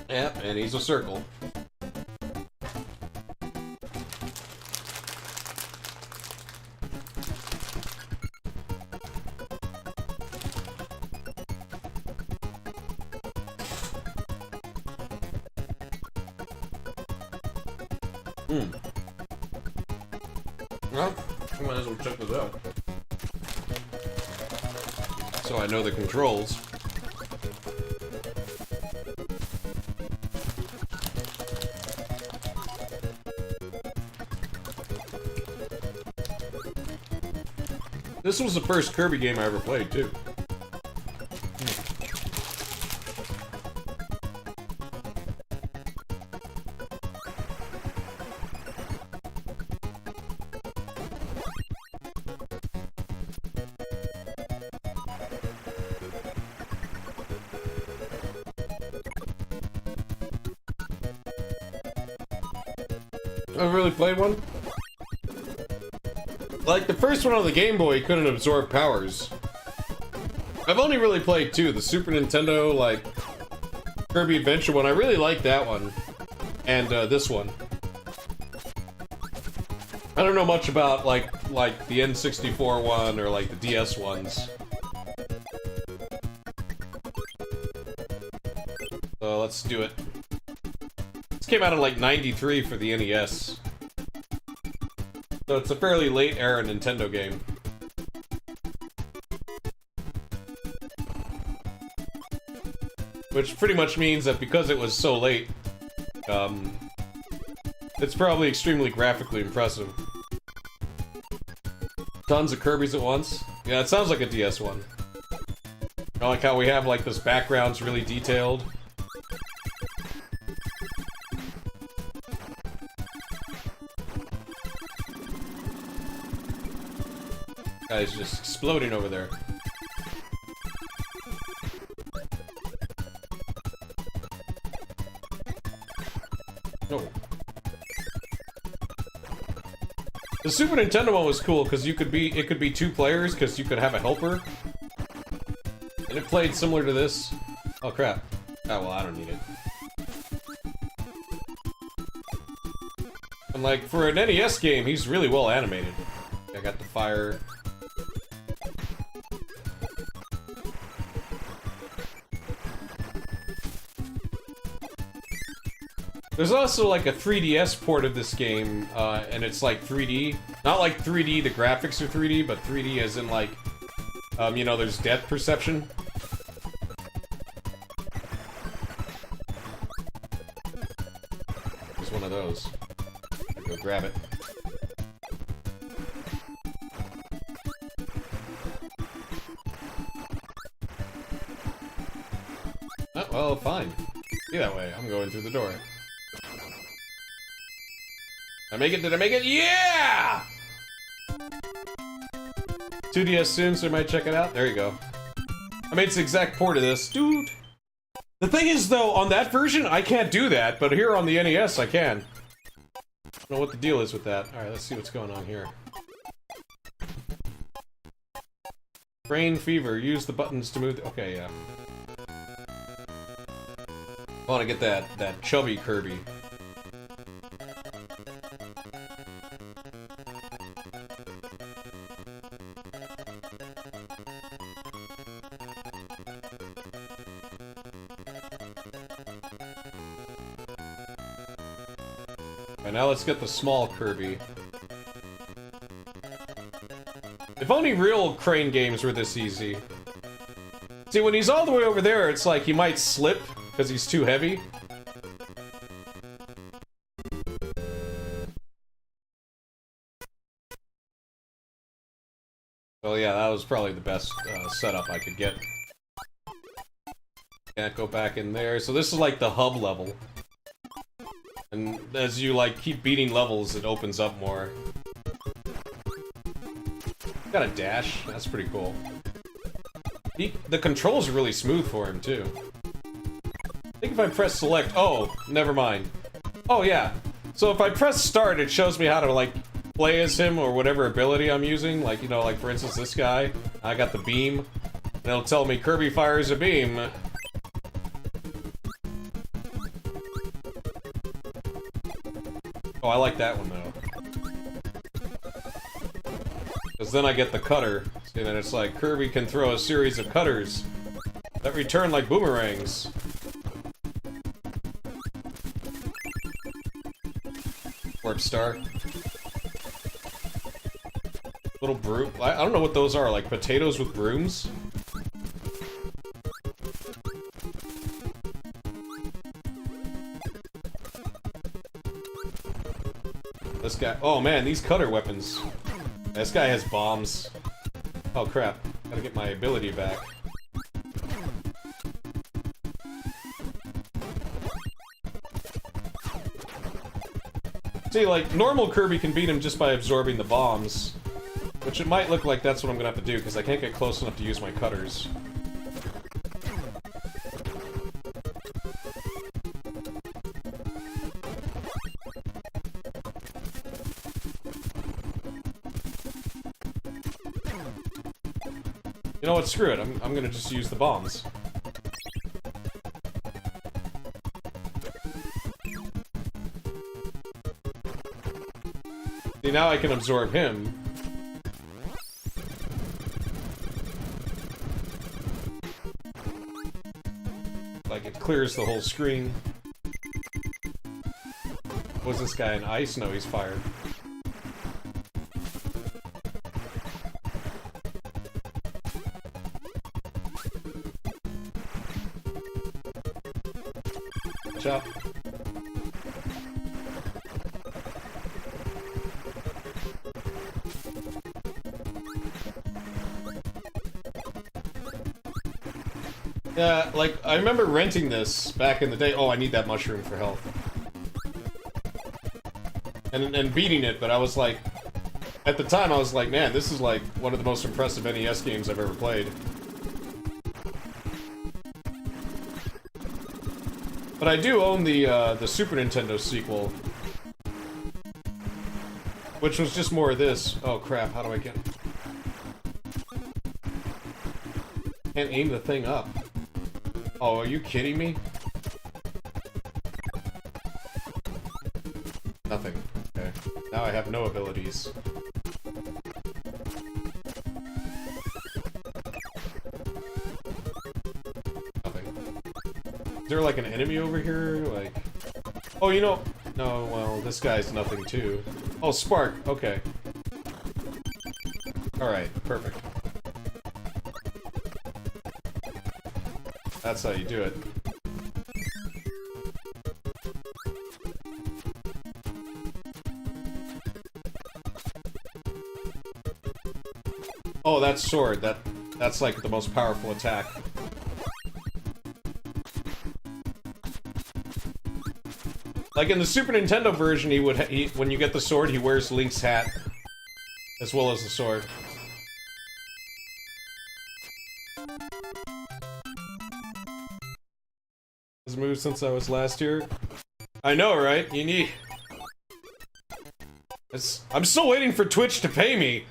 Yep, and he's a circle. Well, I might as well check this out. So I know the controls. This was the first Kirby game I ever played, too. I've really played one. Like, the first one on the Game Boy couldn't absorb powers. I've only really played two. The Super Nintendo, like, Kirby Adventure one. I really like that one. And, this one. I don't know much about, like the N64 one or, like, the DS ones. So, let's do it. This came out in, like, '93 for the NES. So it's a fairly late era Nintendo game. Which pretty much means that because it was so late, it's probably extremely graphically impressive. Tons of Kirbys at once. Yeah, it sounds like a DS one. I like how we have like this background's really detailed. Guy's just exploding over there. Oh. The Super Nintendo one was cool because it could be two players because you could have a helper. And it played similar to this. Oh crap. Oh well, I don't need it. And like for an NES game, he's really well animated. I got the fire. There's also like a 3DS port of this game, and it's like 3D. Not like 3D, the graphics are 3D, but 3D as in like, you know, there's depth perception. There's one of those. Go grab it. Oh, well, fine. Be that way. I'm going through the door. Did I make it? Did I make it? Yeah! 2DS soon, so I might check it out. There you go. I made the exact port of this. Dude! The thing is, though, on that version, I can't do that, but here on the NES, I can. I don't know what the deal is with that. Alright, let's see what's going on here. Brain fever. Use the buttons to move... Okay, yeah. I want to get that chubby Kirby. And now let's get the small Kirby. If only real crane games were this easy. See, when he's all the way over there, it's like he might slip because he's too heavy. Well, yeah, that was probably the best setup I could get. Can't go back in there. So this is like the hub level. And as you, like, keep beating levels, it opens up more. Got a dash. That's pretty cool. The controls are really smooth for him, too. I think if I press select... Oh, never mind. Oh, yeah. So if I press start, it shows me how to, like, play as him or whatever ability I'm using. Like, you know, like, for instance, this guy. I got the beam. And it'll tell me Kirby fires a beam. Oh, I like that one, though. Because then I get the cutter, and then it's like, Kirby can throw a series of cutters that return like boomerangs. Warp Star. Little broom. I don't know what those are, like potatoes with brooms? This guy. Oh man, these cutter weapons. This guy has bombs. Oh crap. Gotta get my ability back. See, like, normal Kirby can beat him just by absorbing the bombs. Which it might look like that's what I'm gonna have to do, because I can't get close enough to use my cutters. You know what, screw it, I'm gonna just use the bombs. See, now I can absorb him. Like, it clears the whole screen. Was this guy in ice? No, he's fired. Watch out. Yeah, like, I remember renting this back in the day. Oh, I need that mushroom for health. And beating it, but I was like... At the time, I was like, man, this is like one of the most impressive NES games I've ever played. But I do own the Super Nintendo sequel. Which was just more of this. Oh crap, how do I get... Can't aim the thing up. Oh, are you kidding me? Nothing. Okay. Now I have no abilities. Nothing. Is there like an enemy over here? Like... Oh, you know... No, well, this guy's nothing too. Oh, Spark. Okay. Alright, perfect. That's how you do it. Oh, that sword. That's like the most powerful attack. Like in the Super Nintendo version, when you get the sword, he wears Link's hat as well as the sword. Moved since I was last here. I know, right? You need... I'm still waiting for Twitch to pay me.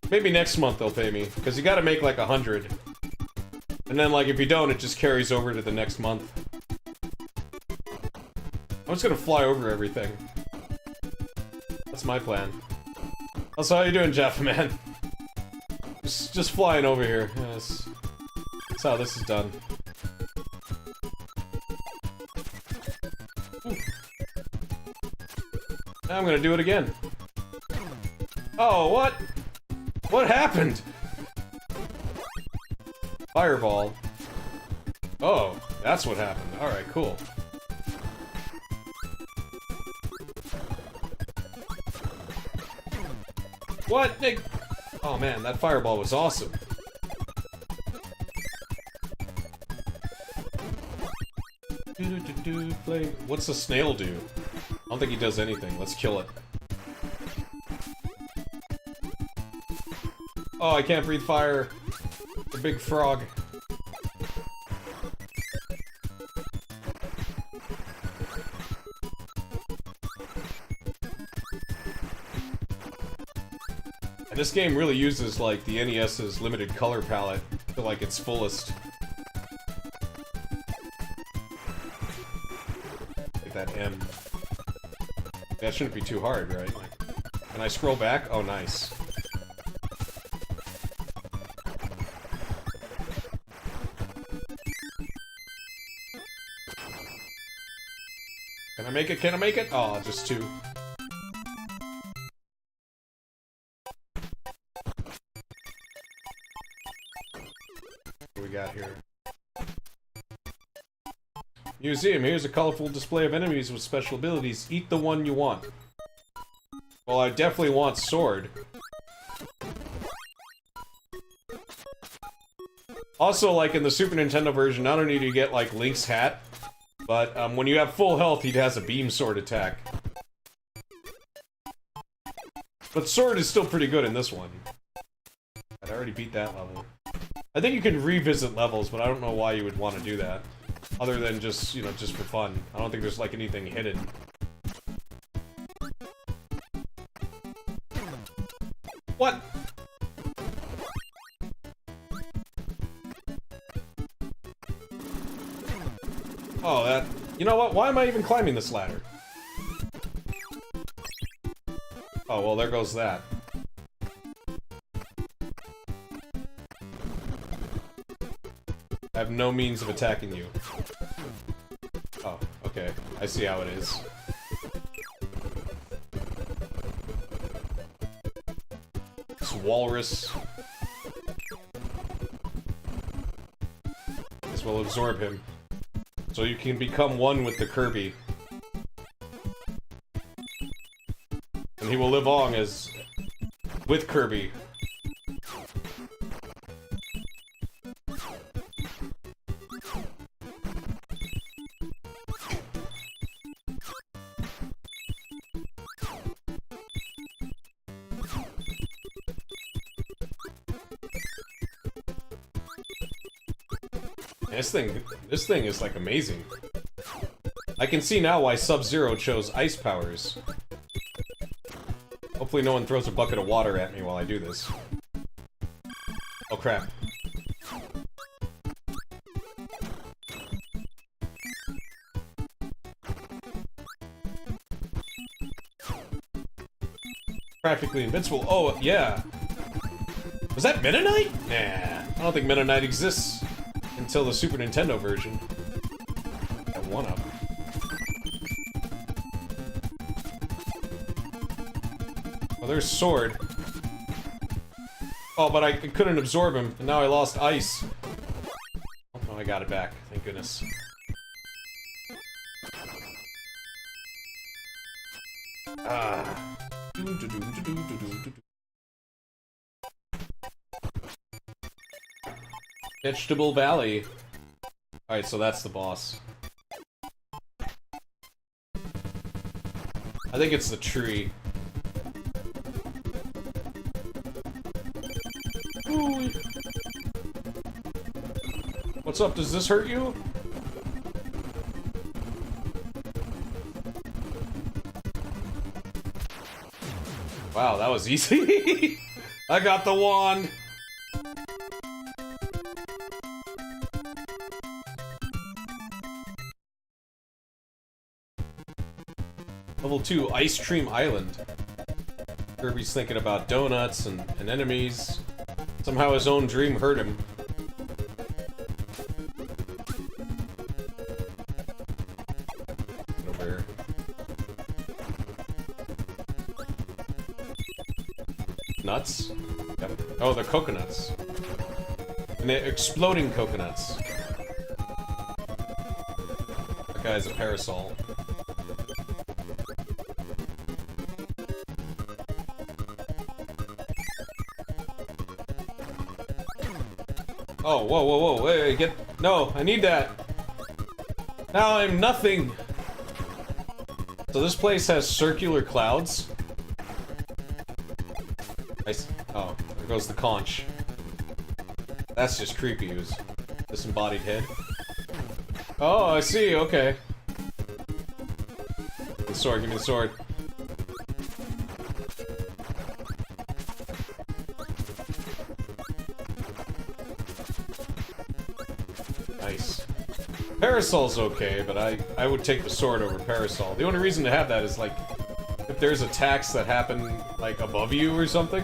Maybe next month they'll pay me, because you gotta make like 100. And then like if you don't, it just carries over to the next month. I'm just gonna fly over everything. That's my plan. Also, how you doing, Jeff, man? Just flying over here. Yes. That's how this is done. Ooh. Now I'm gonna do it again. Oh, what? What happened? Fireball. Oh, that's what happened. Alright, cool. What? Nick? Oh man, that fireball was awesome. What's the snail do? I don't think he does anything. Let's kill it. Oh, I can't breathe fire. The big frog. This game really uses, like, the NES's limited color palette to, like, its fullest. M. That shouldn't be too hard, right? Like, can I scroll back? Oh, nice. Can I make it? Can I make it? Oh, just 2. What do we got here? Museum. Here's a colorful display of enemies with special abilities. Eat the one you want. Well, I definitely want sword. Also, like in the Super Nintendo version, not only do you get like Link's hat, but when you have full health, he has a beam sword attack. But sword is still pretty good in this one. I already beat that level. I think you can revisit levels, but I don't know why you would want to do that. Other than just, you know, just for fun. I don't think there's like anything hidden. What? Oh, that... You know what? Why am I even climbing this ladder? Oh, well, there goes that. I have no means of attacking you. Oh, okay. I see how it is. This walrus. This will absorb him. So you can become one with the Kirby. And he will live on as... with Kirby. This thing is like amazing. I can see now why Sub-Zero chose ice powers. Hopefully no one throws a bucket of water at me while I do this. Oh crap. Practically invincible. Oh, yeah. Was that Meta Knight? Nah. I don't think Meta Knight exists until the Super Nintendo version. Got one up. Oh, there's Sword. Oh, but I couldn't absorb him, and now I lost ice. Oh, I got it back. Thank goodness. Ah. Vegetable Valley. Alright, so that's the boss. I think it's the tree. Ooh. What's up? Does this hurt you? Wow, that was easy. I got the wand. Level 2, Ice Cream Island. Kirby's thinking about donuts and enemies. Somehow his own dream hurt him. Over here. Nuts? Yep. Oh, the coconuts. And the exploding coconuts. That guy's a parasol. Oh, whoa, whoa, whoa, wait, get... No, I need that! Now I'm nothing! So this place has circular clouds? Oh, there goes the conch. That's just creepy, it was disembodied head. Oh, I see, okay. Give me the sword, give me the sword. Parasol's okay, but I would take the sword over Parasol. The only reason to have that is, like, if there's attacks that happen, like, above you or something.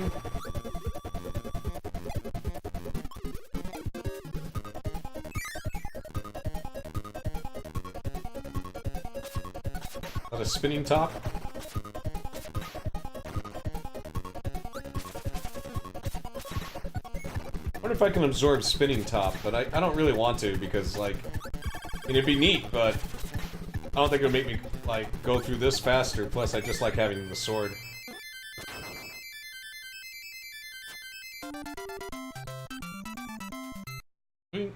Is that a spinning top? I wonder if I can absorb spinning top, but I don't really want to, because, like, I mean, it'd be neat, but I don't think it'll make me, like, go through this faster. Plus, I just like having the sword. Wink.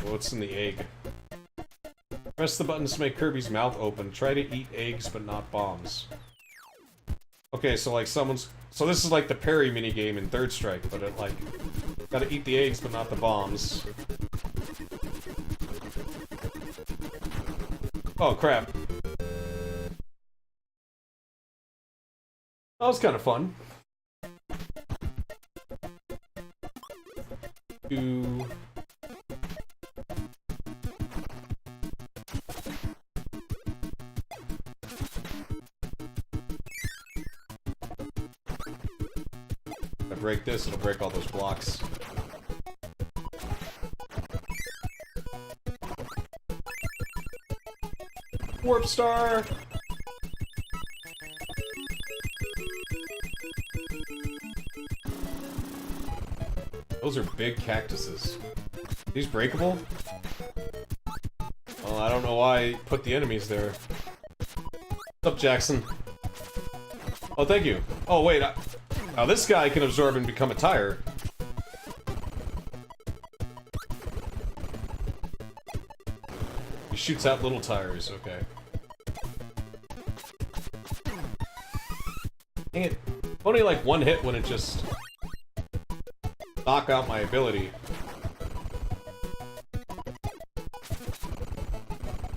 What's in the egg? Press the buttons to make Kirby's mouth open. Try to eat eggs, but not bombs. Okay, so like someone's... So this is like the parry minigame in Third Strike, but it like... Gotta eat the eggs, but not the bombs. Oh, crap. That was kind of fun. Ooh. If I break this, it'll break all those blocks. Warp Star! Those are big cactuses. These breakable? Well, I don't know why I put the enemies there. What's up, Jackson? Oh, thank you. Oh, wait. Now this guy can absorb and become a tire. He shoots out little tires, okay. Dang it. Only like one hit when it just... knock out my ability.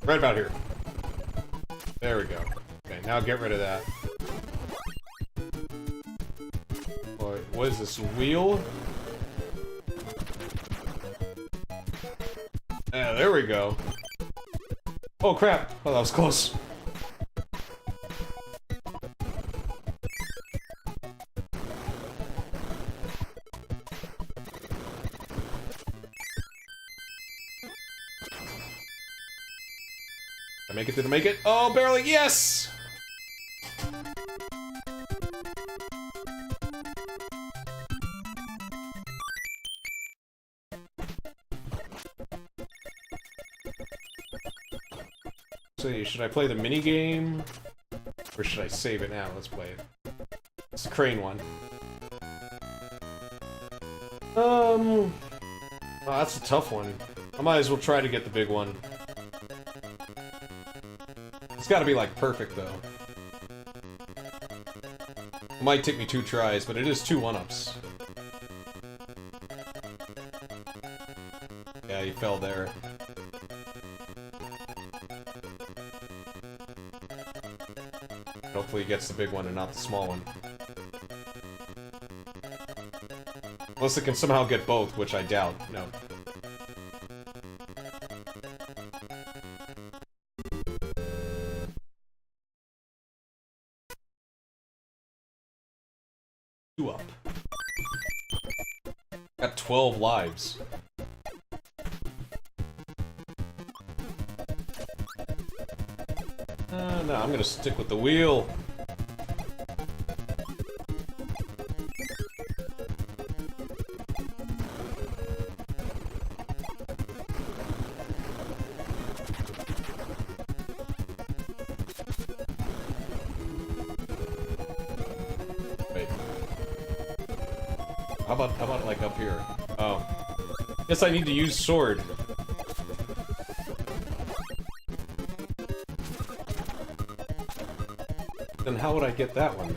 Right about here. There we go. Okay, now get rid of that. Boy, what is this, wheel? Yeah, there we go. Oh crap! Oh, that was close. Did I make it? Did I make it? Oh, barely! Yes! So, should I play the minigame? Or should I save it now? Let's play it. It's the crane one. Oh, that's a tough one. I might as well try to get the big one. It's gotta be, like, perfect, though. It might take me 2 tries, but it is 2 1-ups. Yeah, he fell there. Hopefully he gets the big one and not the small one. Unless it can somehow get both, which I doubt. No. Up. Got 12 lives. No, I'm gonna stick with the wheel. How about like up here? Oh. Guess I need to use sword. Then how would I get that one?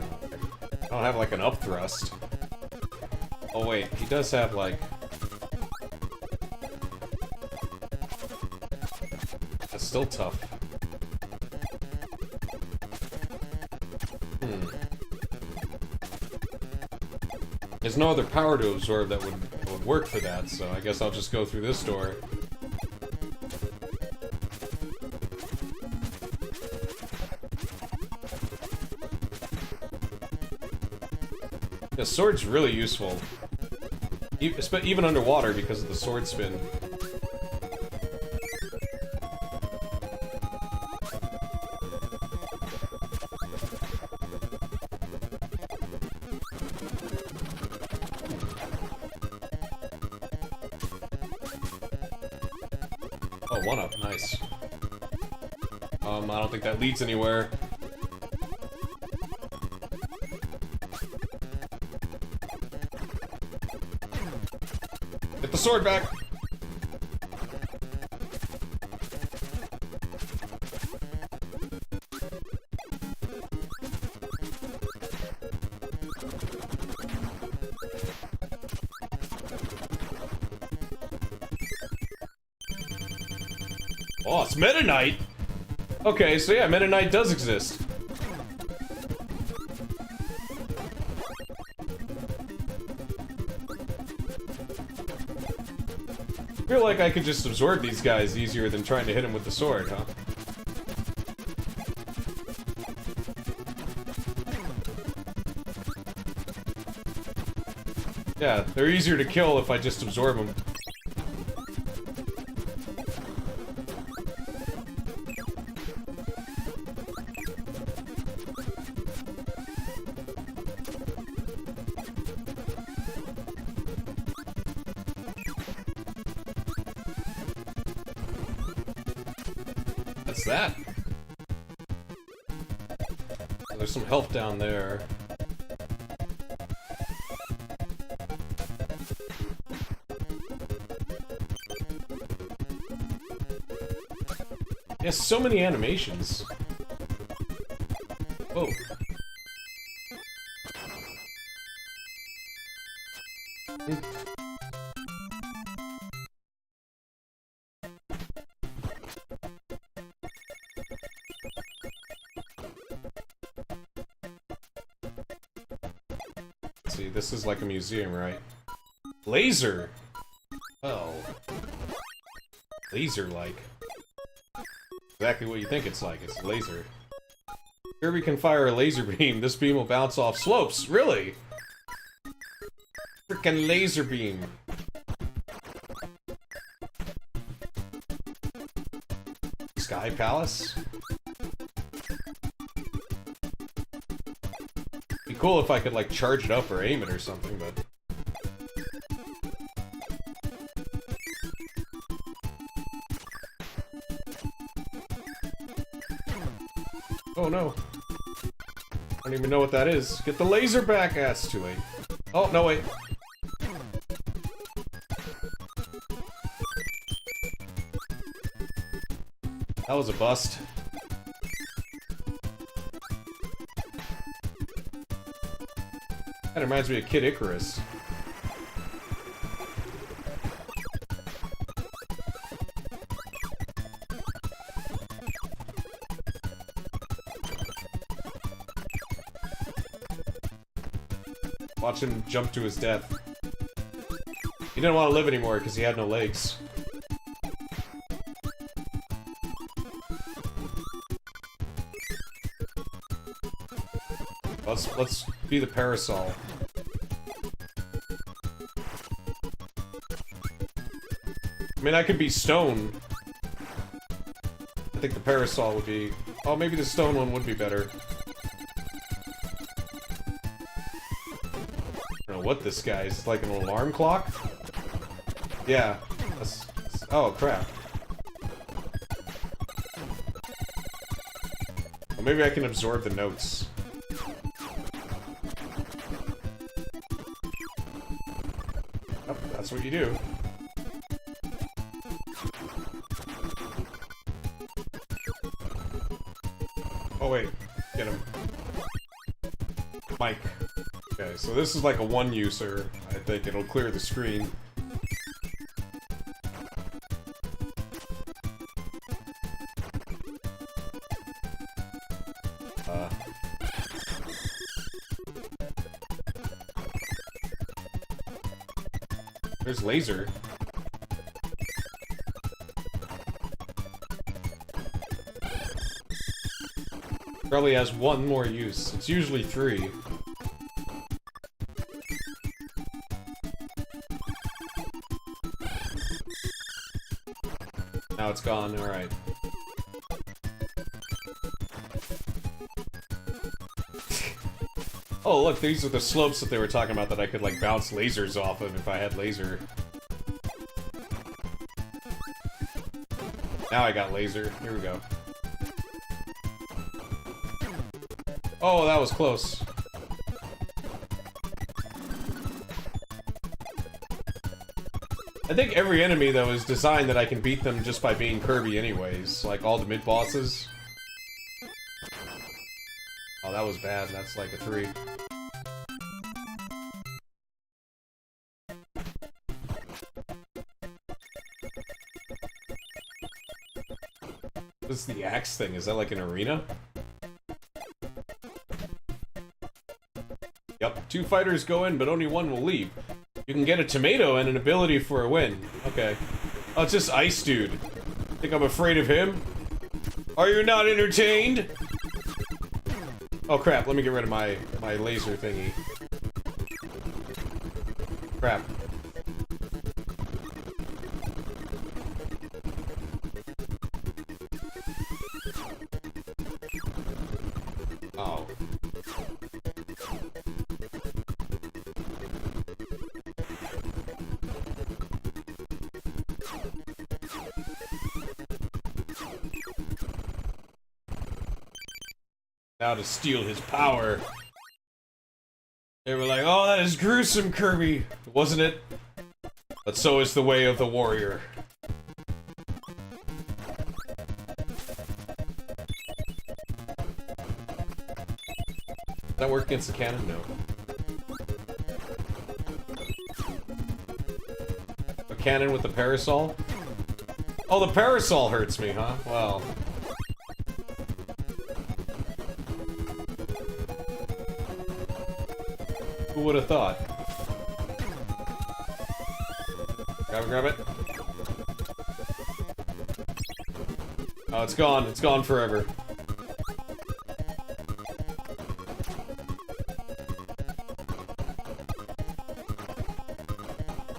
I don't have like an up thrust. Oh wait, he does have like... That's still tough. There's no other power to absorb that would work for that, so I guess I'll just go through this door. The sword's really useful. Even underwater because of the sword spin. Oh, 1-up, nice. I don't think that leads anywhere. Get the sword back! Oh, it's Meta Knight! Okay, so yeah, Meta Knight does exist. I feel like I could just absorb these guys easier than trying to hit them with the sword, huh? Yeah, they're easier to kill if I just absorb them. What's that? There's some health down there. Yes, so many animations. Oh. Let's see, this is like a museum, right? Laser! Oh. Laser-like. Exactly what you think it's like. It's a laser. Kirby can fire a laser beam. This beam will bounce off slopes. Really? Frickin' laser beam. Sky Palace? Be cool if I could, like, charge it up or aim it or something, but... Oh no. I don't even know what that is. Get the laser back! Ah, it's too late. Oh, no, wait. That was a bust. That reminds me of Kid Icarus. Watch him jump to his death. He didn't want to live anymore because he had no legs. Let's be the parasol. I mean, I could be stone. I think the parasol would be... Oh, maybe the stone one would be better. I don't know what this guy is. Like an alarm clock? Yeah. Oh, crap. Well, maybe I can absorb the notes. Oh, that's what you do. Oh, wait. Get him. Mike. Okay, so this is like a one-user. I think it'll clear the screen. There's laser. Probably has one more use. It's usually 3. Now it's gone, alright. Oh look, these are the slopes that they were talking about that I could like bounce lasers off of if I had laser. Now I got laser. Here we go. Oh, that was close. I think every enemy, though, is designed that I can beat them just by being Kirby anyways. Like, all the mid-bosses. Oh, that was bad. That's like a 3. What's the axe thing? Is that like an arena? Yep, 2 fighters go in, but only 1 will leave. You can get a tomato and an ability for a win. Okay. Oh, it's this ice dude. Think I'm afraid of him? Are you not entertained? Oh crap, let me get rid of my laser thingy. Crap. Oh. Now to steal his power. They were like, oh, that is gruesome, Kirby. Wasn't it? But so is the way of the warrior. Does that work against the cannon? No. A cannon with the parasol? Oh, the parasol hurts me, huh? Well. Who would have thought? Grab it. Oh, it's gone. It's gone forever.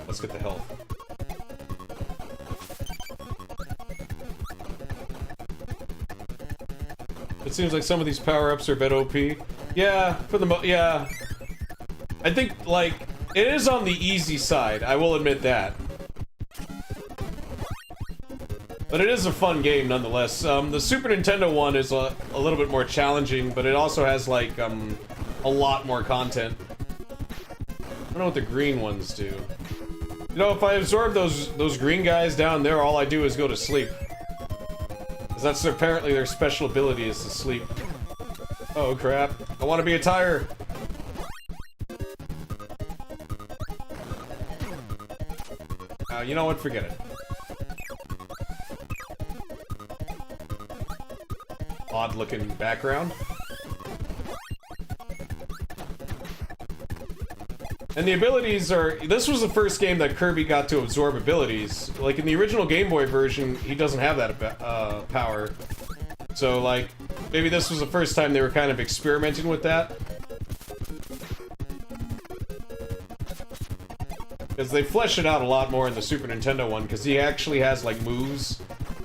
Let's get the health. It seems like some of these power-ups are a bit OP. Yeah, for the yeah. I think, like, it is on the easy side, I will admit that. But it is a fun game, nonetheless. The Super Nintendo one is a little bit more challenging, but it also has, like, a lot more content. I don't know what the green ones do. You know, if I absorb those green guys down there, all I do is go to sleep. Because that's apparently their special ability is to sleep. Oh, crap. I want to be a tire! You know what? Forget it. Odd-looking background. And the abilities are... This was the first game that Kirby got to absorb abilities. Like, in the original Game Boy version, he doesn't have that power. So, like, maybe this was the first time they were kind of experimenting with that. Because they flesh it out a lot more in the Super Nintendo one, because he actually has, like, moves.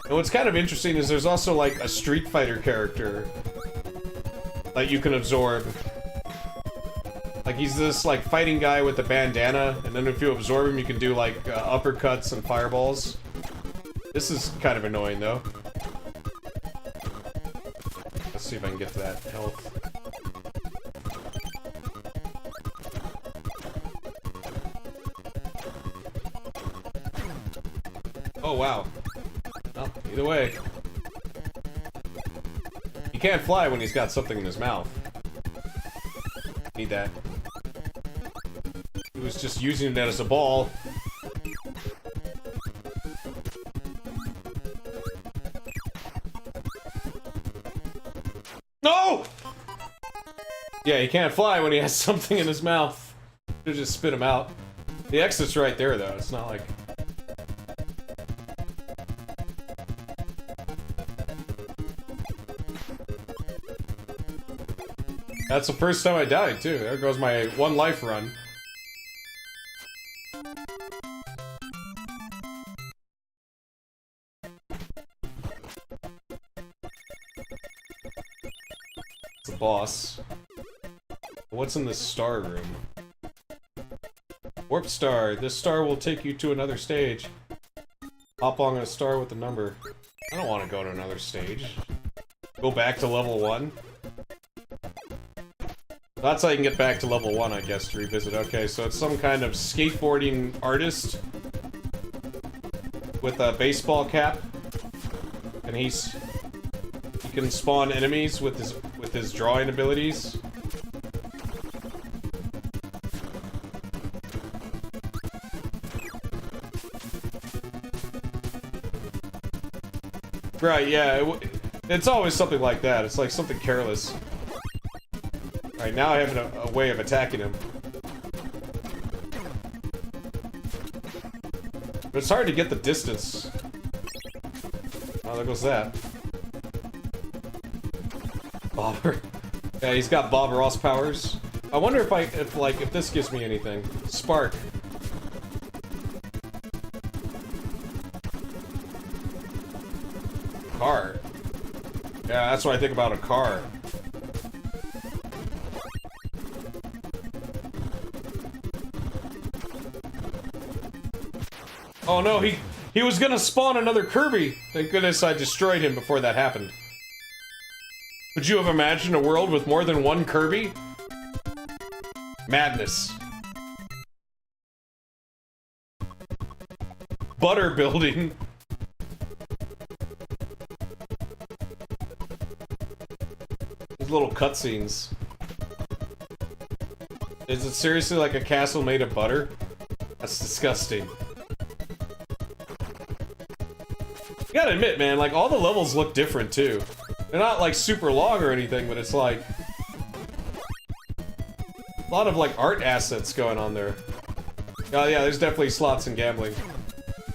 And what's kind of interesting is there's also, like, a Street Fighter character that you can absorb. Like, he's this, like, fighting guy with a bandana, and then if you absorb him, you can do, like, uppercuts and fireballs. This is kind of annoying, though. Let's see if I can get to that health. Oh, wow. Well, either way. He can't fly when he's got something in his mouth. Need that. He was just using that as a ball. No! Yeah, he can't fly when he has something in his mouth. Should just spit him out. The exit's right there, though. It's not like... That's the first time I died, too. There goes my 1 life run. It's a boss. What's in this star room? Warp star. This star will take you to another stage. Hop on a star with the number. I don't want to go to another stage. Go back to level 1. That's how you can get back to level 1, I guess, to revisit. Okay, so it's some kind of skateboarding artist with a baseball cap, and he can spawn enemies with his drawing abilities. Right, yeah, it's always something like that. It's like something careless. Alright, now I have a way of attacking him. But it's hard to get the distance. Oh, there goes that. Bobber. Yeah, he's got Bob Ross powers. I wonder if this gives me anything. Spark. Car. Yeah, that's what I think about a car. Oh no, he was gonna spawn another Kirby! Thank goodness I destroyed him before that happened. Could you have imagined a world with more than 1 Kirby? Madness. Butter building. These little cutscenes. Is it seriously like a castle made of butter? That's disgusting. You gotta admit, man, like, all the levels look different, too. They're not, like, super long or anything, but it's, like... a lot of, like, art assets going on there. Oh, yeah, there's definitely slots and gambling.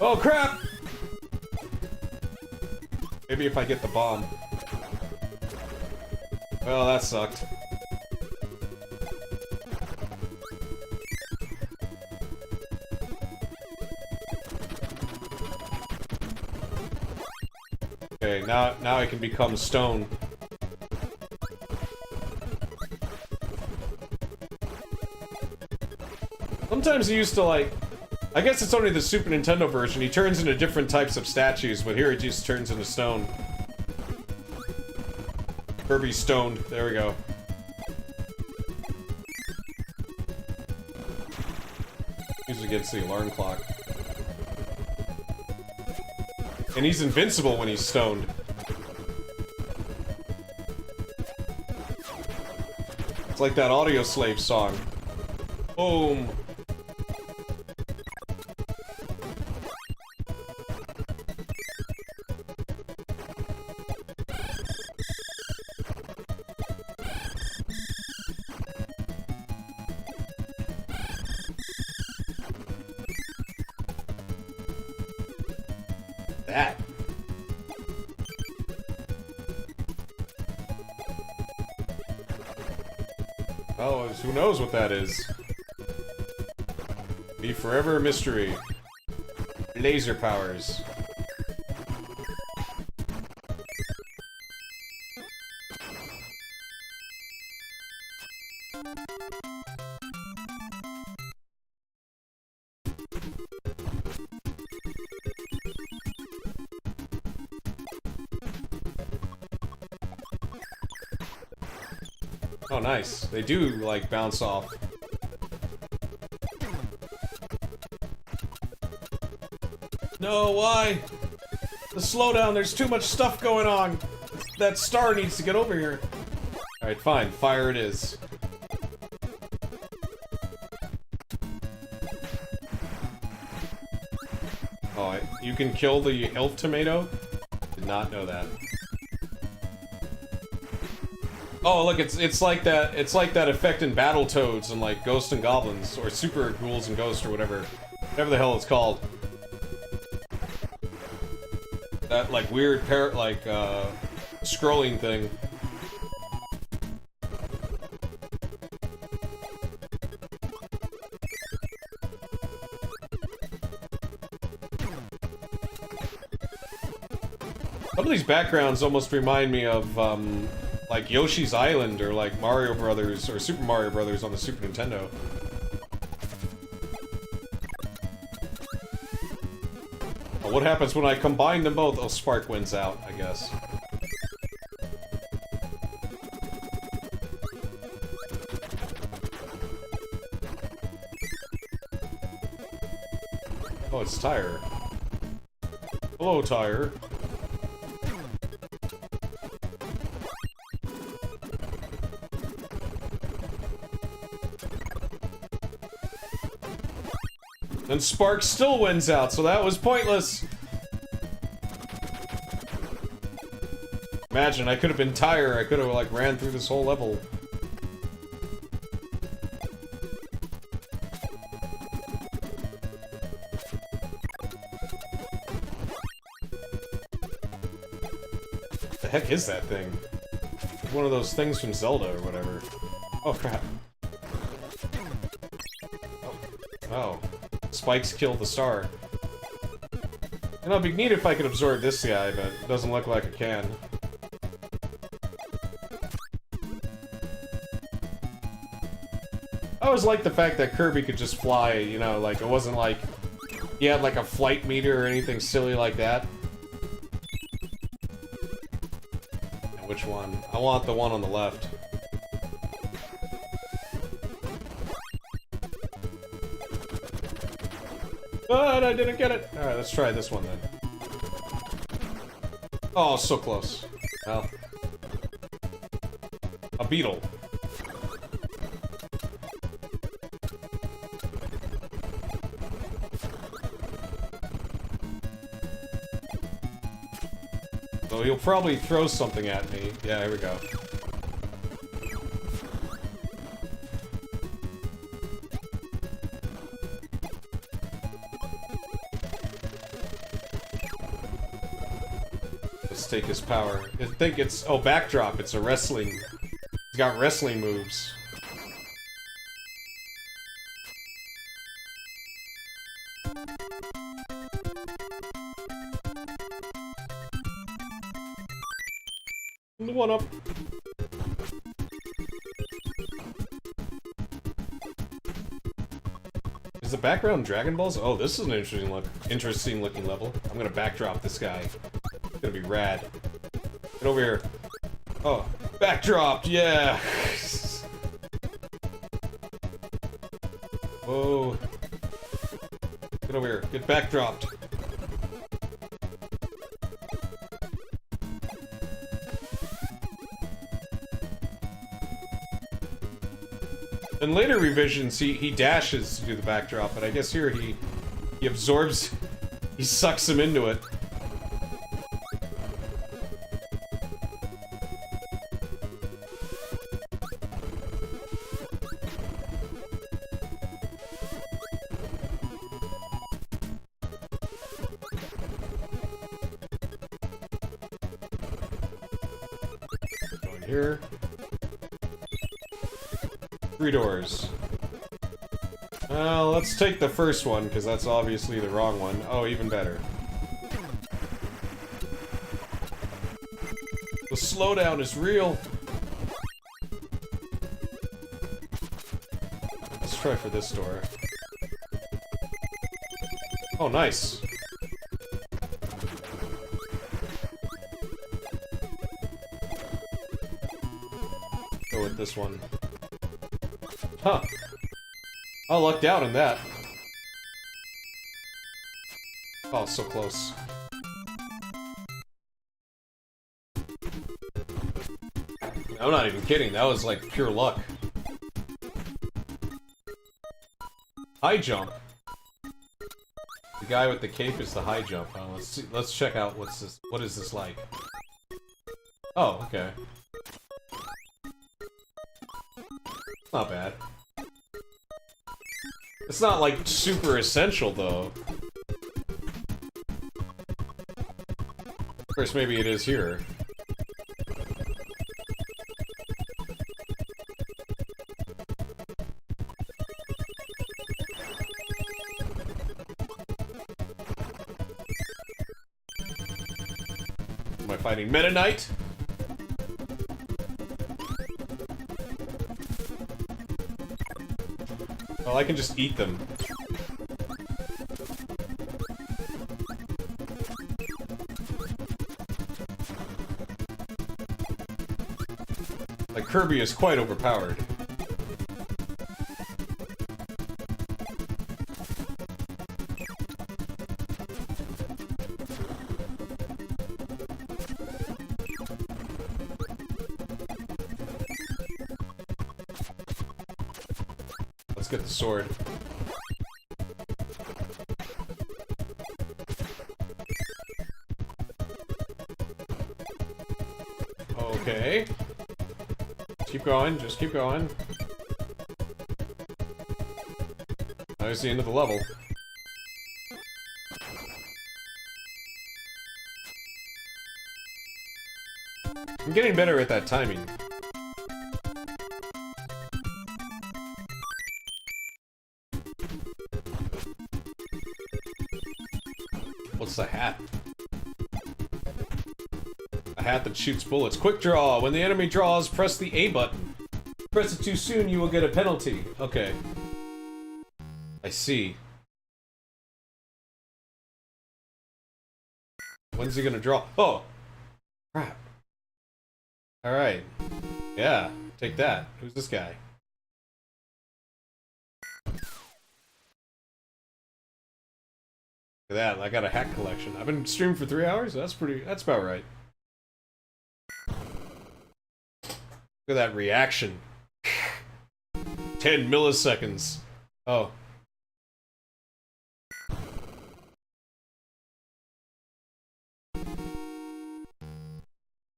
Oh, crap! Maybe if I get the bomb. Well, that sucked. Okay, now I can become stone. Sometimes he used to, like... I guess it's only the Super Nintendo version. He turns into different types of statues, but here it just turns into stone. Kirby stoned. There we go. He's against the alarm clock. And he's invincible when he's stoned. It's like that Audio Slave song. Boom. That. Oh, who knows what that is? Be forever a mystery. Laser powers. Oh, nice. They do, like, bounce off. No, why? The slowdown, there's too much stuff going on. That star needs to get over here. Alright, fine. Fire it is. Oh, you can kill the elf tomato? Did not know that. Oh, look, it's like that. It's like that effect in Battletoads and like Ghosts and Goblins or Super Ghouls and Ghosts or whatever the hell it's called. That like weird scrolling thing. Some of these backgrounds almost remind me of like Yoshi's Island or like Mario Brothers or Super Mario Brothers on the Super Nintendo. Well, what happens when I combine them both? Oh, Spark wins out, I guess. Oh, it's Tire. Hello, Tire. And Spark still wins out, so that was pointless. Imagine, I could have been Tire. I could have, like, ran through this whole level. What the heck is that thing? One of those things from Zelda or whatever. Oh, crap. Oh. Spikes kill the star. You know, it'd be neat if I could absorb this guy, but it doesn't look like I can. I always liked the fact that Kirby could just fly, you know, like, it wasn't like he had like a flight meter or anything silly like that. And which one? I want the one on the left. But I didn't get it. Alright, let's try this one then. Oh, so close. Well. A beetle. So he'll probably throw something at me. Yeah, here we go. Take his power. I think it's... Oh, backdrop. It's a wrestling... He's got wrestling moves. The one up. Is the background Dragon Balls? Oh, this is an interesting looking level. I'm gonna backdrop this guy. Gonna be rad. Get over here. Oh, backdropped, yeah. Whoa. Get over here. Get backdropped. In later revisions, he dashes to do the backdrop, but I guess here he absorbs, he sucks him into it. Here. 3 doors. Let's take the first one, because that's obviously the wrong one. Oh, even better. The slowdown is real. Let's try for this door. Oh, nice. Go with this one. Huh. I lucked out in that. Oh, so close. I'm not even kidding, that was like pure luck. High jump. The guy with the cape is the high jump. Oh, let's see. Let's check out what is this like. Oh, okay. Not bad. It's not, like, super essential, though. Of course, maybe it is here. Am I fighting Meta Knight? Well, I can just eat them. Like, Kirby is quite overpowered. Let's get the sword. Okay. Keep going, just keep going. There's the end of the level. I'm getting better at that timing. What's the hat? A hat that shoots bullets. Quick draw. When the enemy draws, press the A button. Press it too soon, you will get a penalty. Okay. I see. When's he gonna draw? Oh! Crap. Alright. Yeah, take that. Who's this guy? Look at that, I got a hat collection. I've been streaming for 3 hours? That's about right. Look at that reaction. 10 milliseconds. Oh.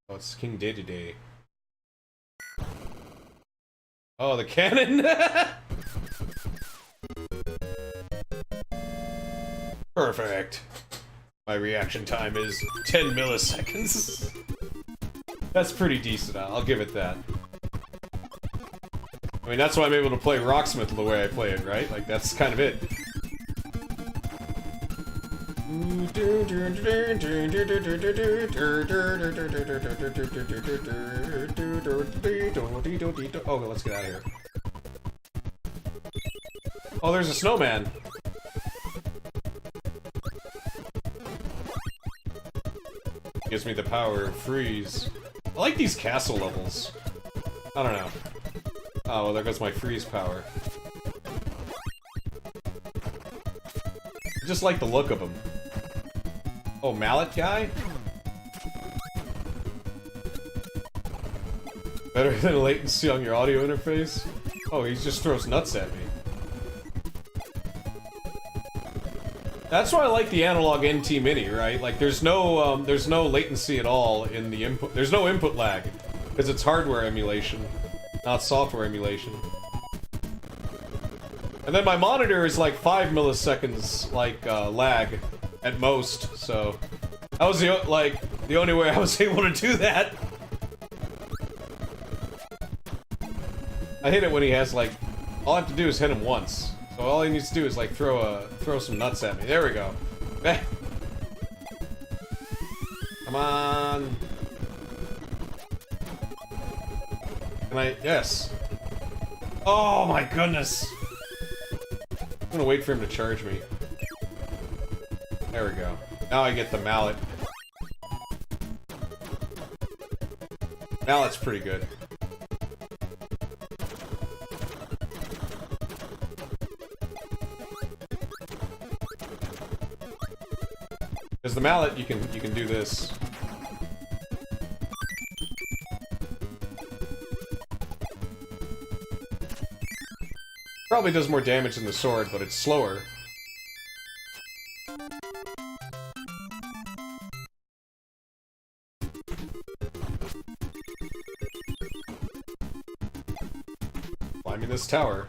Oh, it's King Day-to-Day. Oh, the cannon! Perfect. My reaction time is 10 milliseconds. That's pretty decent, I'll give it that. I mean, that's why I'm able to play Rocksmith the way I play it, right? Like, that's kind of it. Oh, let's get out of here. Oh, there's a snowman. Gives me the power of freeze. I like these castle levels. I don't know. Oh, well, there goes my freeze power. I just like the look of him. Oh, mallet guy? Better than latency on your audio interface? Oh, he just throws nuts at me. That's why I like the Analogue NT Mini, right? Like, there's no latency at all in the input. There's no input lag, because it's hardware emulation, not software emulation. And then my monitor is like 5 milliseconds, like, lag at most, so that was the only way I was able to do that. I hate it when he has, like, all I have to do is hit him once. So all he needs to do is, like, throw some nuts at me. There we go. Come on. Can I? Yes. Oh my goodness. I'm gonna wait for him to charge me. There we go. Now I get the mallet. Mallet's pretty good. Because the mallet, you can do this. Probably does more damage than the sword, but it's slower. climbing this tower.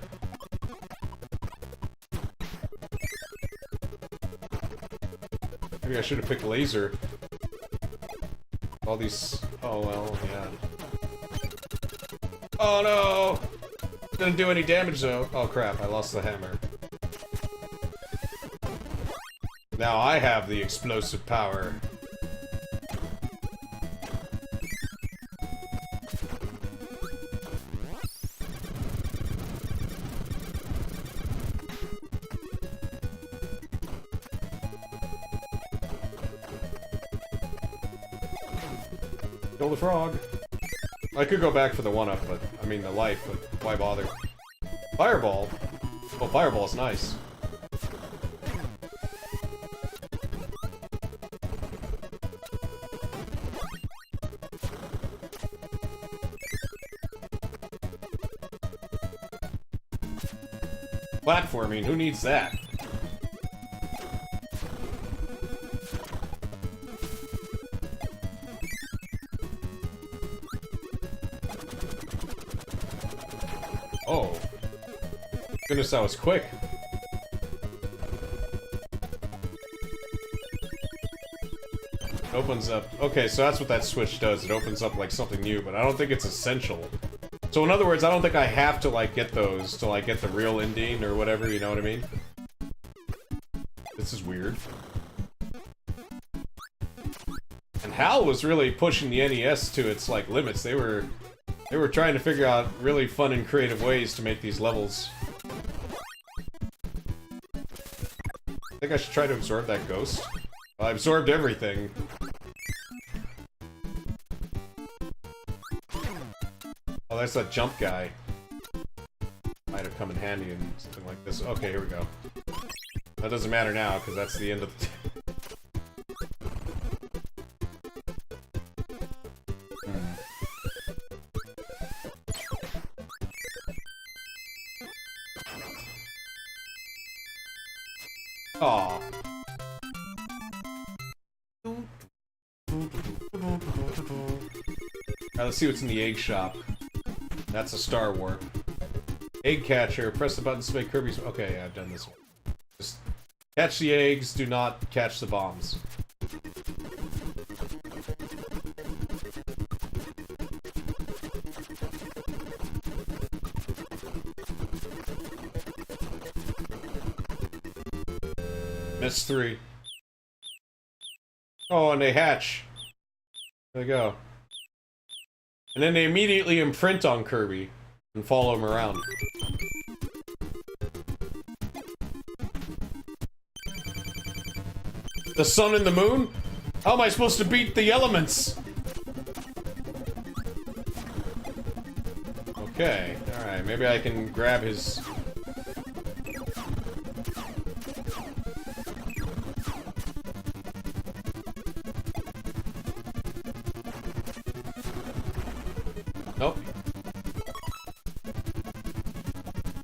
Maybe I should have picked laser. All these... Oh, well, yeah. Oh, no! Didn't do any damage, though. Oh, crap, I lost the hammer. Now I have the explosive power. Kill the frog. I could go back for the 1-up, but I mean the life, but why bother? Fireball? Oh, fireball's nice. Platforming, who needs that? Oh. Goodness, that was quick. Opens up... Okay, so that's what that switch does. It opens up, like, something new, but I don't think it's essential. So in other words, I don't think I have to, like, get those to, like, get the real ending or whatever, you know what I mean? This is weird. And HAL was really pushing the NES to its, like, limits. They were trying to figure out really fun and creative ways to make these levels. I think I should try to absorb that ghost. Well, I absorbed everything. Oh, that's that jump guy. Might have come in handy in something like this. Okay, here we go. That doesn't matter now, because that's the end of the... Aw. Alright, let's see what's in the egg shop. That's a Star Warp. Egg catcher. Press the buttons to make Kirby's... Okay, yeah, I've done this one. Just catch the eggs, do not catch the bombs. Missed 3. Oh, and they hatch. There they go. And then they immediately imprint on Kirby and follow him around. The sun and the moon? How am I supposed to beat the elements? Okay, alright, maybe I can grab his... Nope.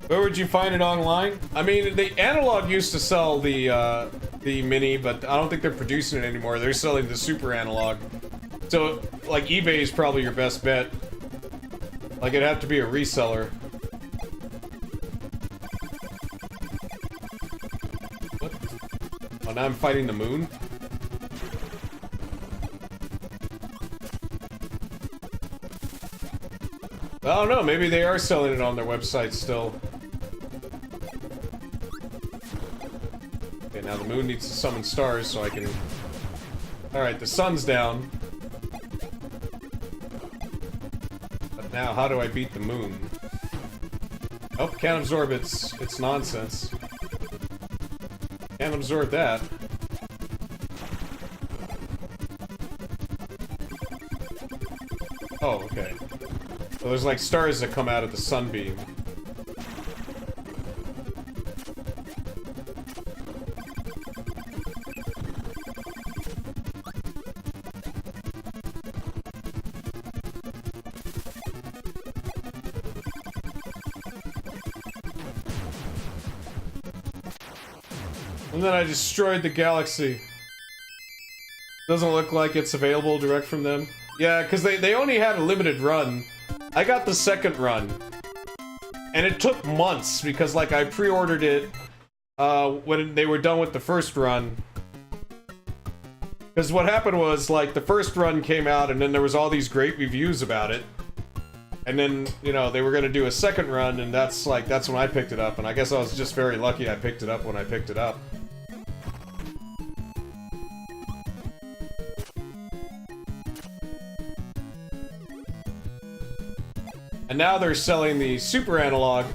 Where would you find it online? I mean, the Analogue used to sell the Mini, but I don't think they're producing it anymore. They're selling the Super Analogue. So, like, eBay is probably your best bet. Like, it'd have to be a reseller. What? Oh, now I'm fighting the moon? I don't know, maybe they are selling it on their website still. Okay, now the moon needs to summon stars so I can... Alright, the sun's down. But now, how do I beat the moon? Oh, can't absorb its nonsense. Can't absorb that. Oh, okay. So there's like stars that come out of the sunbeam. And then I destroyed the galaxy. Doesn't look like it's available direct from them. Yeah, because they only had a limited run. I got the second run. And it took months because, like, I pre-ordered it when they were done with the first run. Because what happened was, like, the first run came out and then there was all these great reviews about it. And then, you know, they were going to do a second run, and that's when I picked it up. And I guess I was just very lucky I picked it up when I picked it up. And now they're selling the Super Analog.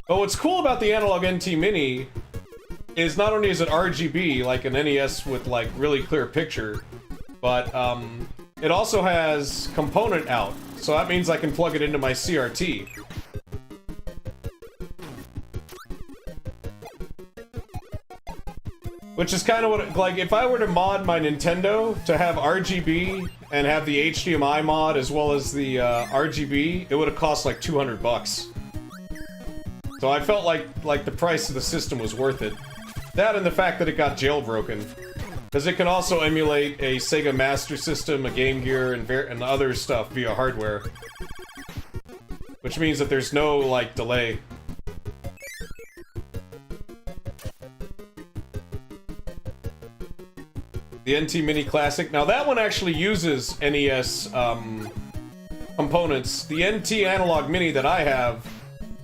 But what's cool about the Analog NT Mini is not only is it RGB, like an NES with, like, really clear picture, but, it also has component out. So that means I can plug it into my CRT. Which is kind of what, like, if I were to mod my Nintendo to have RGB and have the HDMI mod as well as the RGB, it would have cost like 200 bucks. So I felt like the price of the system was worth it. That and the fact that it got jailbroken. Because it can also emulate a Sega Master System, a Game Gear, and other stuff via hardware. Which means that there's no, like, delay. The NT Mini Classic. Now that one actually uses NES components. The NT Analog Mini that I have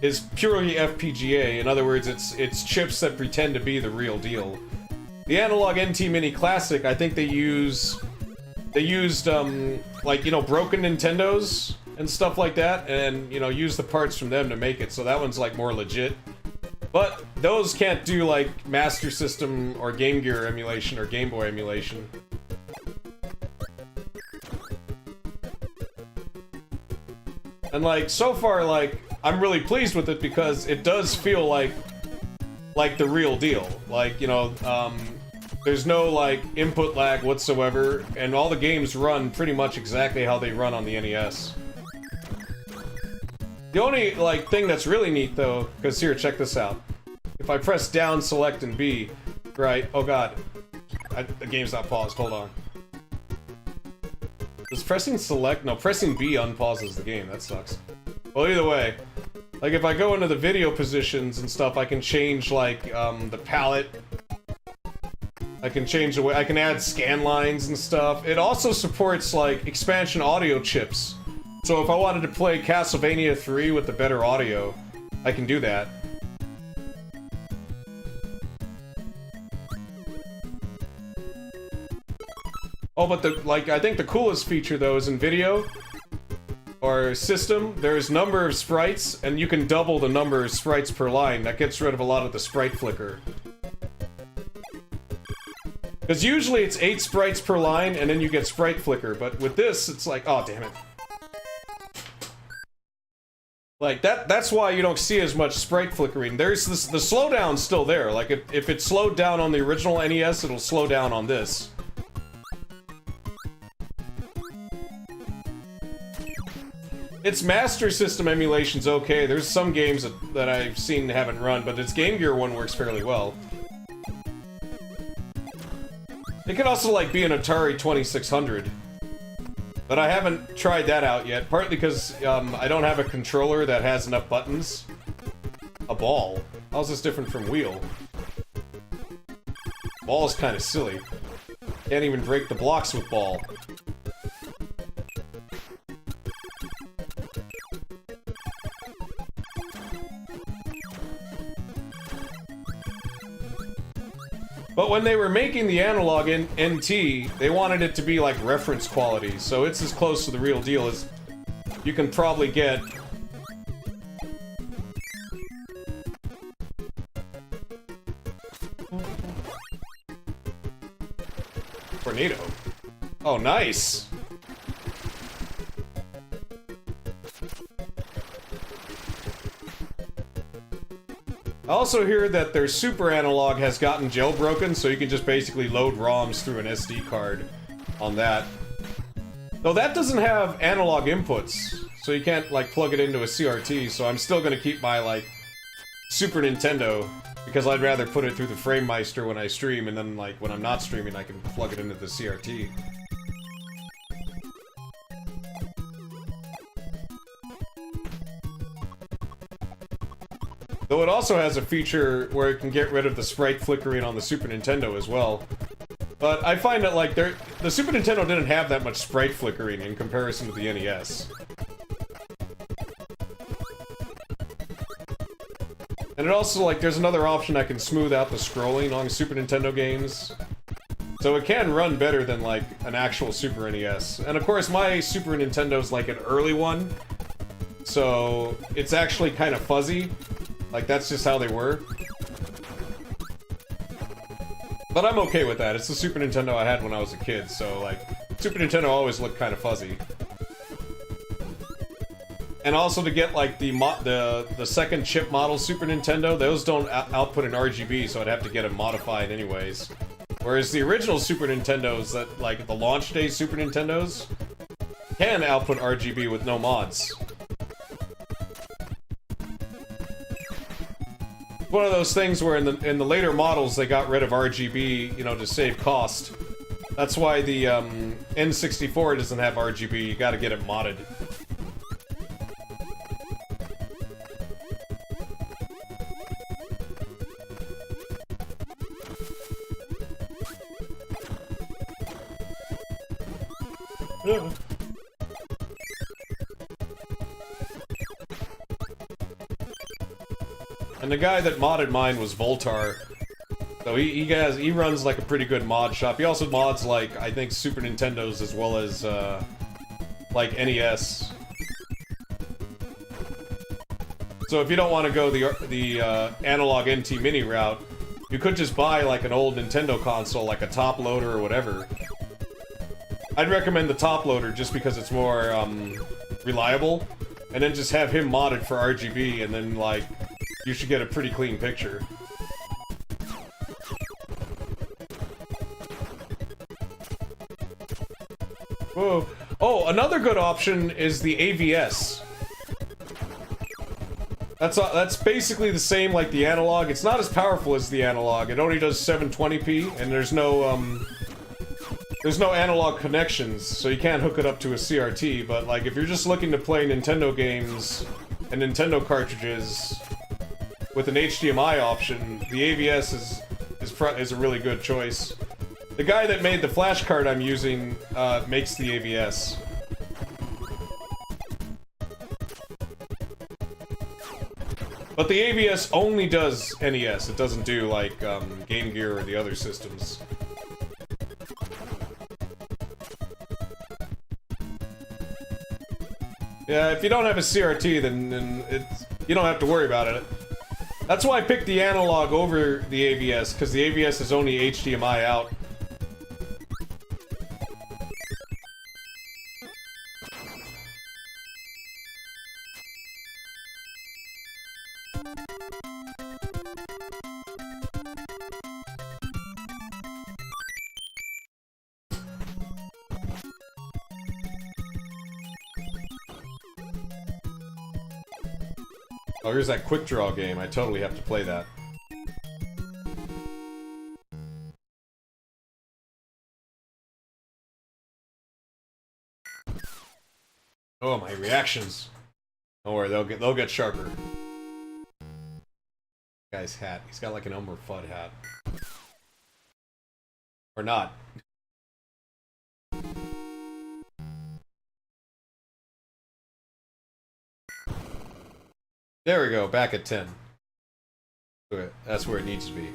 is purely FPGA. In other words, it's chips that pretend to be the real deal. The Analog NT Mini Classic, I think they used like, you know, broken Nintendos and stuff like that, and, you know, use the parts from them to make it. So that one's like more legit. But those can't do, like, Master System or Game Gear emulation or Game Boy emulation. And, like, so far, like, I'm really pleased with it because it does feel like the real deal. Like, you know, there's no, like, input lag whatsoever, and all the games run pretty much exactly how they run on the NES. The only, like, thing that's really neat, though, because here, check this out. If I press down, select, and B, right, oh god. The game's not paused, hold on. Does pressing select? No, pressing B unpauses the game, that sucks. Well, either way, like, if I go into the video positions and stuff, I can change, like, the palette. I can change the way, I can add scan lines and stuff. It also supports, like, expansion audio chips. So if I wanted to play Castlevania 3 with the better audio, I can do that. Oh, but I think the coolest feature, though, is in video or system, there's number of sprites, and you can double the number of sprites per line. That gets rid of a lot of the sprite flicker. Because usually it's 8 sprites per line, and then you get sprite flicker, but with this, it's like, oh, damn it. Like, that's why you don't see as much sprite flickering. There's this, the slowdown's still there. Like, if it slowed down on the original NES, it'll slow down on this. Its Master System emulation's okay. There's some games that I've seen haven't run, but its Game Gear one works fairly well. It could also, like, be an Atari 2600. But I haven't tried that out yet, partly because I don't have a controller that has enough buttons. A ball? How's this different from wheel? Ball's kind of silly. Can't even break the blocks with ball. But when they were making the Analog NT, they wanted it to be like reference quality, so it's as close to the real deal as you can probably get. Tornado. Oh, nice! I also hear that their Super Analog has gotten jailbroken, so you can just basically load ROMs through an SD card on that. Though that doesn't have analog inputs, so you can't, like, plug it into a CRT, so I'm still gonna keep my, like, Super Nintendo, because I'd rather put it through the FrameMeister when I stream, and then, like, when I'm not streaming, I can plug it into the CRT. Though it also has a feature where it can get rid of the sprite flickering on the Super Nintendo as well. But I find that, like, the Super Nintendo didn't have that much sprite flickering in comparison to the NES. And it also, like, there's another option that can smooth out the scrolling on Super Nintendo games. So it can run better than, like, an actual Super NES. And of course, my Super Nintendo's, like, an early one. So it's actually kind of fuzzy. Like, that's just how they were. But I'm okay with that. It's the Super Nintendo I had when I was a kid, so, like, Super Nintendo always looked kind of fuzzy. And also to get, like, the second chip model Super Nintendo, those don't output an RGB, so I'd have to get them modified anyways. Whereas the original Super Nintendos, that, like, the launch day Super Nintendos, can output RGB with no mods. One of those things where in the later models they got rid of RGB, you know, to save cost. That's why the N64 doesn't have RGB. You got to get it modded. Yeah. And the guy that modded mine was Voltar. So he runs like a pretty good mod shop. He also mods like, I think, Super Nintendos as well as like NES. So if you don't want to go the Analogue NT Mini route, you could just buy like an old Nintendo console, like a top loader or whatever. I'd recommend the top loader just because it's more reliable, and then just have him modded for RGB, and then like you should get a pretty clean picture. Whoa. Oh, another good option is the AVS. That's basically the same like the Analogue. It's not as powerful as the Analogue. It only does 720p, and there's no analog connections, so you can't hook it up to a CRT. But like, if you're just looking to play Nintendo games and Nintendo cartridges with an HDMI option, the AVS is a really good choice. The guy that made the flash card I'm using makes the AVS. But the AVS only does NES. It doesn't do like Game Gear or the other systems. Yeah, if you don't have a CRT, then you don't have to worry about it. That's why I picked the Analogue over the AVS, because the AVS is only HDMI out. Oh, here's that quick draw game. I totally have to play that. Oh, my reactions. Don't worry, they'll get sharper. Guy's hat. He's got like an Elmer Fudd hat. Or not. There we go, back at 10. That's where it needs to be.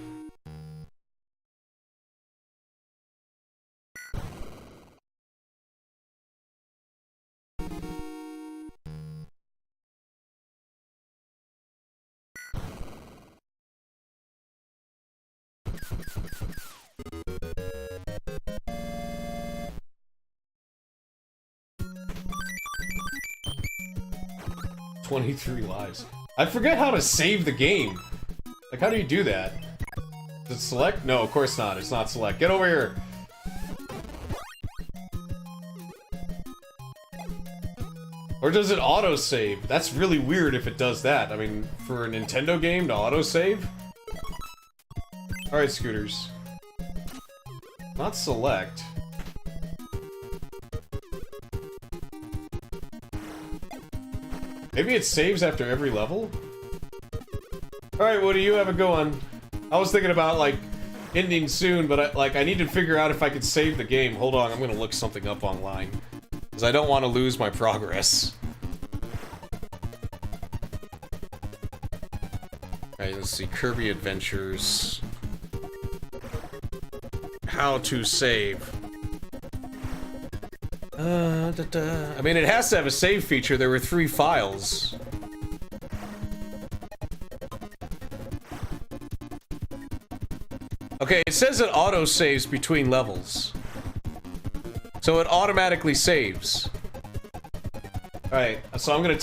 "23 lives. I forget how to save the game. Like, how do you do that? Is it select? No, of course not. It's not select. Get over here. Or does it auto-save? That's really weird if it does that. I mean, for a Nintendo game to auto-save? Alright, Scooters. Not select. Maybe it saves after every level? Alright, Woody, you have a go on. I was thinking about, like, ending soon, but I need to figure out if I could save the game. Hold on, I'm gonna look something up online. Because I don't want to lose my progress. Alright, let's see. Kirby Adventures. How to save. I mean, it has to have a save feature. There were 3 files. Okay, it says it auto-saves between levels. So it automatically saves. Alright, so I'm gonna